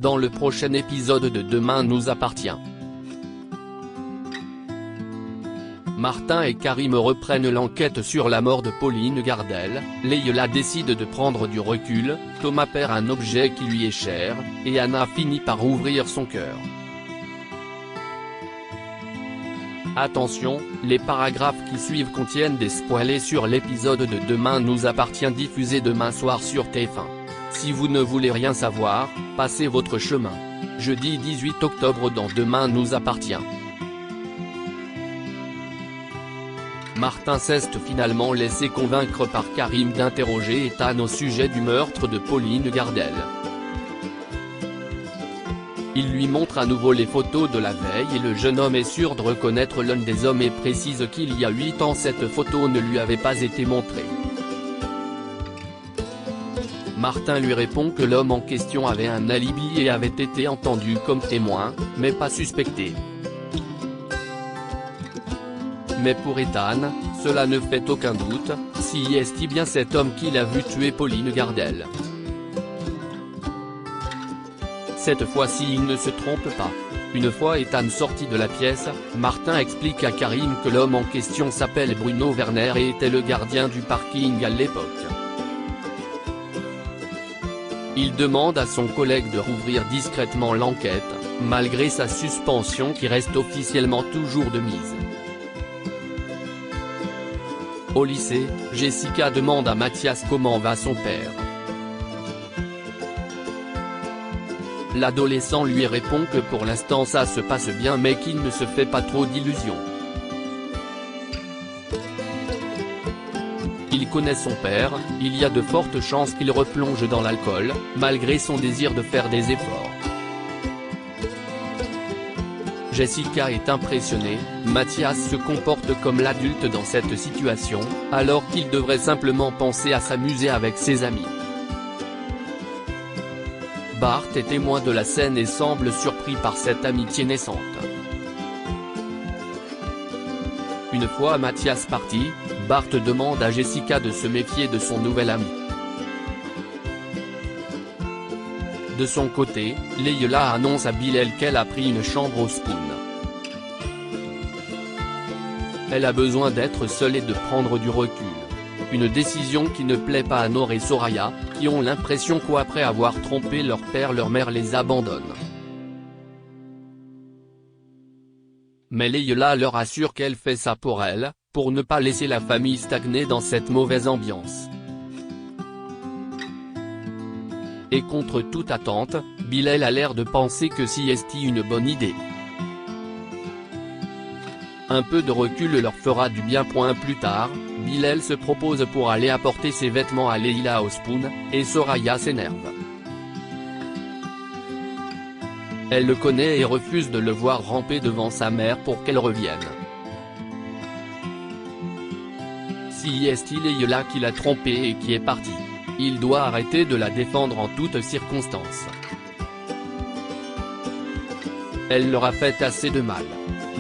dans le prochain épisode de Demain nous appartient. Martin et Karim reprennent l'enquête sur la mort de Pauline Gardel, Leïla décide de prendre du recul, Thomas perd un objet qui lui est cher, et Anna finit par ouvrir son cœur. Attention, les paragraphes qui suivent contiennent des spoilers sur l'épisode de Demain nous appartient diffusé demain soir sur TF1. Si vous ne voulez rien savoir, passez votre chemin. Jeudi 18 octobre dans Demain nous appartient. Martin s'est finalement laissé convaincre par Karim d'interroger Ethan au sujet du meurtre de Pauline Gardel. Il lui montre à nouveau les photos de la veille et le jeune homme est sûr de reconnaître l'un des hommes et précise qu'il y a 8 ans cette photo ne lui avait pas été montrée. Martin lui répond que l'homme en question avait un alibi et avait été entendu comme témoin, mais pas suspecté. Mais pour Ethan, cela ne fait aucun doute, si est-il bien cet homme qu'il a vu tuer Pauline Gardel. Cette fois-ci il ne se trompe pas. Une fois Ethan sorti de la pièce, Martin explique à Karim que l'homme en question s'appelle Bruno Werner et était le gardien du parking à l'époque. Il demande à son collègue de rouvrir discrètement l'enquête, malgré sa suspension qui reste officiellement toujours de mise. Au lycée, Jessica demande à Mathias comment va son père. L'adolescent lui répond que pour l'instant ça se passe bien mais qu'il ne se fait pas trop d'illusions. Il connaît son père, il y a de fortes chances qu'il replonge dans l'alcool, malgré son désir de faire des efforts. Jessica est impressionnée, Mathias se comporte comme l'adulte dans cette situation, alors qu'il devrait simplement penser à s'amuser avec ses amis. Bart est témoin de la scène et semble surpris par cette amitié naissante. Une fois Mathias parti, Bart demande à Jessica de se méfier de son nouvel ami. De son côté, Leïla annonce à Bilal qu'elle a pris une chambre au Spoon. Elle a besoin d'être seule et de prendre du recul. Une décision qui ne plaît pas à Nour et Soraya, qui ont l'impression qu'après avoir trompé leur père leur mère les abandonne. Mais Leïla leur assure qu'elle fait ça pour elle, pour ne pas laisser la famille stagner dans cette mauvaise ambiance. Et contre toute attente, Bilal a l'air de penser que c'est une bonne idée. Un peu de recul leur fera du bien. Plus tard, Bilal se propose pour aller apporter ses vêtements à Leïla au Spoon, et Soraya s'énerve. Elle le connaît et refuse de le voir ramper devant sa mère pour qu'elle revienne. Si est-il Leïla qui l'a trompé et qui est parti. Il doit arrêter de la défendre en toutes circonstances. Elle leur a fait assez de mal.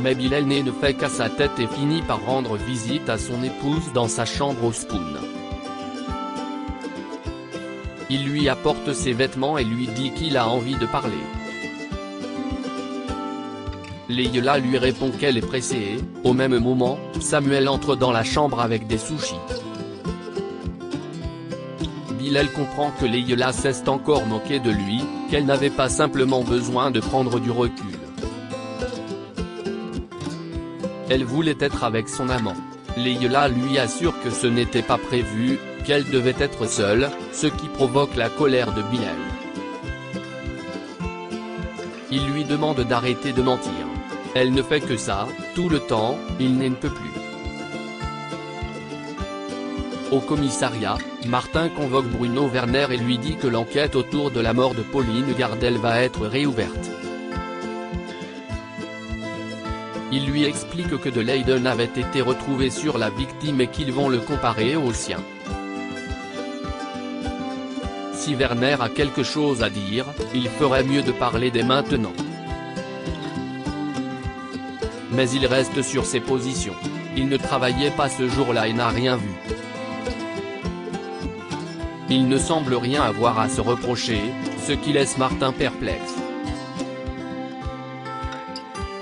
Mais Bilal ne fait qu'à sa tête et finit par rendre visite à son épouse dans sa chambre au Spoon. Il lui apporte ses vêtements et lui dit qu'il a envie de parler. Leïla lui répond qu'elle est pressée et, au même moment, Samuel entre dans la chambre avec des sushis. Bilal comprend que Leïla s'est encore moquée de lui, qu'elle n'avait pas simplement besoin de prendre du recul. Elle voulait être avec son amant. Leïla lui assure que ce n'était pas prévu, qu'elle devait être seule, ce qui provoque la colère de Bilal. Il lui demande d'arrêter de mentir. Elle ne fait que ça, tout le temps, il n'en peut plus. Au commissariat, Martin convoque Bruno Werner et lui dit que l'enquête autour de la mort de Pauline Gardel va être réouverte. Il lui explique que de l'ADN avait été retrouvé sur la victime et qu'ils vont le comparer au sien. Si Werner a quelque chose à dire, il ferait mieux de parler dès maintenant. Mais il reste sur ses positions. Il ne travaillait pas ce jour-là et n'a rien vu. Il ne semble rien avoir à se reprocher, ce qui laisse Martin perplexe.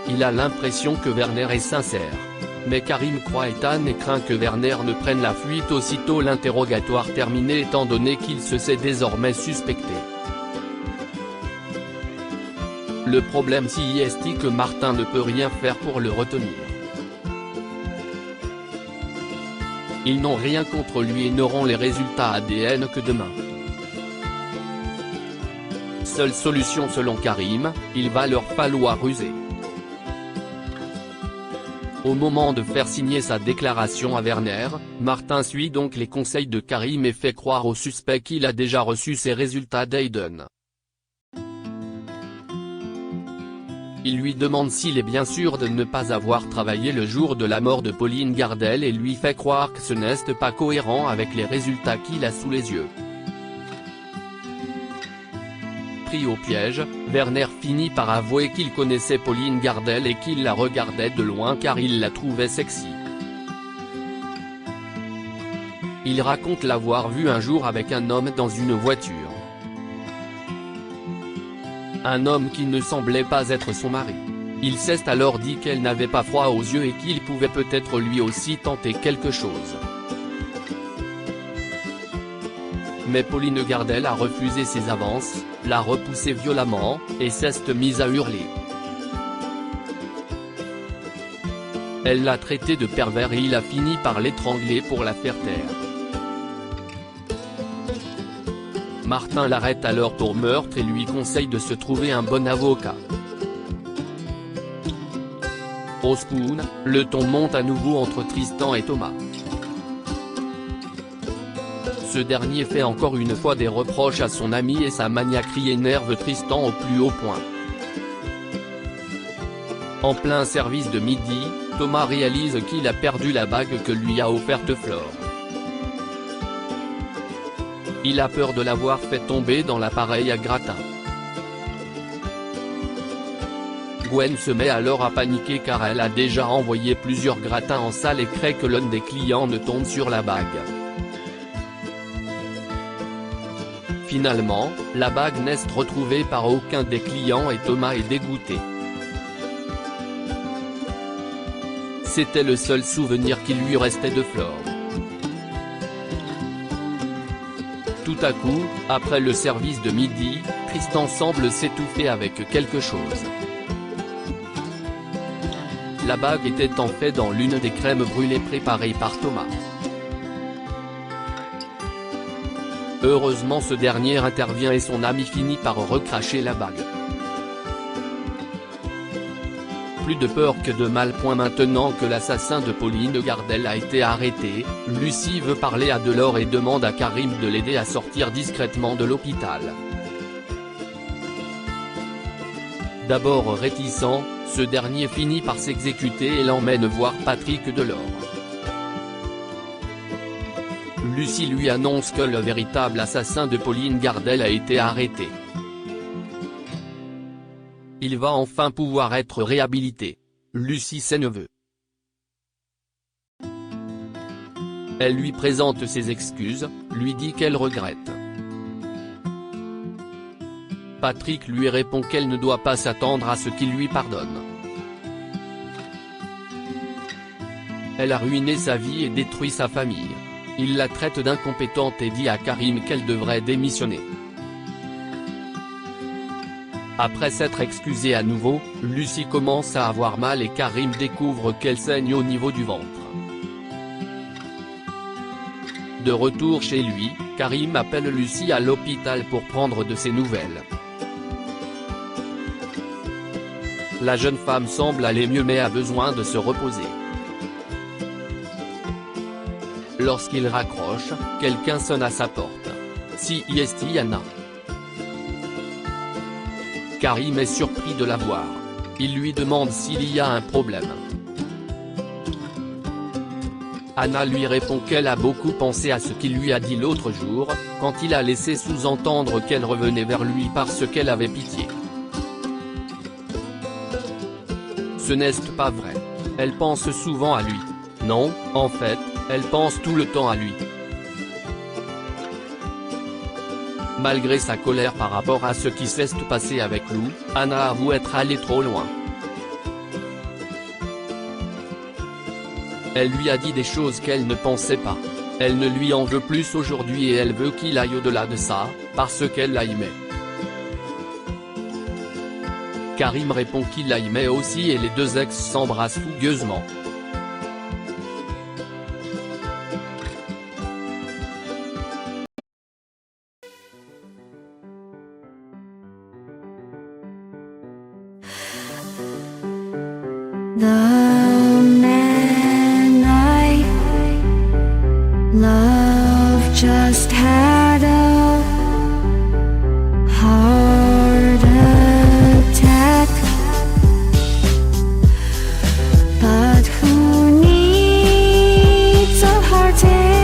Il a l'impression que Werner est sincère. Mais Karim croit Ethan et craint que Werner ne prenne la fuite aussitôt l'interrogatoire terminé étant donné qu'il se sait désormais suspecté. Le problème si est que Martin ne peut rien faire pour le retenir. Ils n'ont rien contre lui et n'auront les résultats ADN que demain. Seule solution selon Karim, il va leur falloir ruser. Au moment de faire signer sa déclaration à Werner, Martin suit donc les conseils de Karim et fait croire au suspect qu'il a déjà reçu ses résultats d'ADN. Il lui demande s'il est bien sûr de ne pas avoir travaillé le jour de la mort de Pauline Gardel et lui fait croire que ce n'est pas cohérent avec les résultats qu'il a sous les yeux. Pris au piège, Werner finit par avouer qu'il connaissait Pauline Gardel et qu'il la regardait de loin car il la trouvait sexy. Il raconte l'avoir vue un jour avec un homme dans une voiture. Un homme qui ne semblait pas être son mari. Il s'est alors dit qu'elle n'avait pas froid aux yeux et qu'il pouvait peut-être lui aussi tenter quelque chose. Mais Pauline Gardel a refusé ses avances, l'a repoussé violemment, et s'est mise à hurler. Elle l'a traité de pervers et il a fini par l'étrangler pour la faire taire. Martin l'arrête alors pour meurtre et lui conseille de se trouver un bon avocat. Au Spoon, le ton monte à nouveau entre Tristan et Thomas. Ce dernier fait encore une fois des reproches à son ami et sa maniaquerie énerve Tristan au plus haut point. En plein service de midi, Thomas réalise qu'il a perdu la bague que lui a offerte Flore. Il a peur de l'avoir fait tomber dans l'appareil à gratin. Gwen se met alors à paniquer car elle a déjà envoyé plusieurs gratins en salle et craint que l'un des clients ne tombe sur la bague. Finalement, la bague n'est retrouvée par aucun des clients et Thomas est dégoûté. C'était le seul souvenir qui lui restait de Flore. Tout à coup, après le service de midi, Tristan semble s'étouffer avec quelque chose. La bague était en fait dans l'une des crèmes brûlées préparées par Thomas. Heureusement ce dernier intervient et son ami finit par recracher la bague. Plus de peur que de mal. Maintenant que l'assassin de Pauline Gardel a été arrêté, Lucie veut parler à Delors et demande à Karim de l'aider à sortir discrètement de l'hôpital. D'abord réticent, ce dernier finit par s'exécuter et l'emmène voir Patrick Delors. Lucie lui annonce que le véritable assassin de Pauline Gardel a été arrêté. Il va enfin pouvoir être réhabilité. Lucie s'énerve. Elle lui présente ses excuses, lui dit qu'elle regrette. Patrick lui répond qu'elle ne doit pas s'attendre à ce qu'il lui pardonne. Elle a ruiné sa vie et détruit sa famille. Il la traite d'incompétente et dit à Karim qu'elle devrait démissionner. Après s'être excusée à nouveau, Lucie commence à avoir mal et Karim découvre qu'elle saigne au niveau du ventre. De retour chez lui, Karim appelle Lucie à l'hôpital pour prendre de ses nouvelles. La jeune femme semble aller mieux mais a besoin de se reposer. Lorsqu'il raccroche, quelqu'un sonne à sa porte. C'est Yana. Karim est surpris de la voir. Il lui demande s'il y a un problème. Anna lui répond qu'elle a beaucoup pensé à ce qu'il lui a dit l'autre jour, quand il a laissé sous-entendre qu'elle revenait vers lui parce qu'elle avait pitié. Ce n'est pas vrai. Elle pense souvent à lui. Non, en fait, elle pense tout le temps à lui. Malgré sa colère par rapport à ce qui s'est passé avec Lou, Anna avoue être allée trop loin. Elle lui a dit des choses qu'elle ne pensait pas. Elle ne lui en veut plus aujourd'hui et elle veut qu'il aille au-delà de ça, parce qu'elle l'aimait. Karim répond qu'il l'aimait aussi et les deux ex s'embrassent fougueusement. The man I love just had a heart attack, but who needs a heart attack?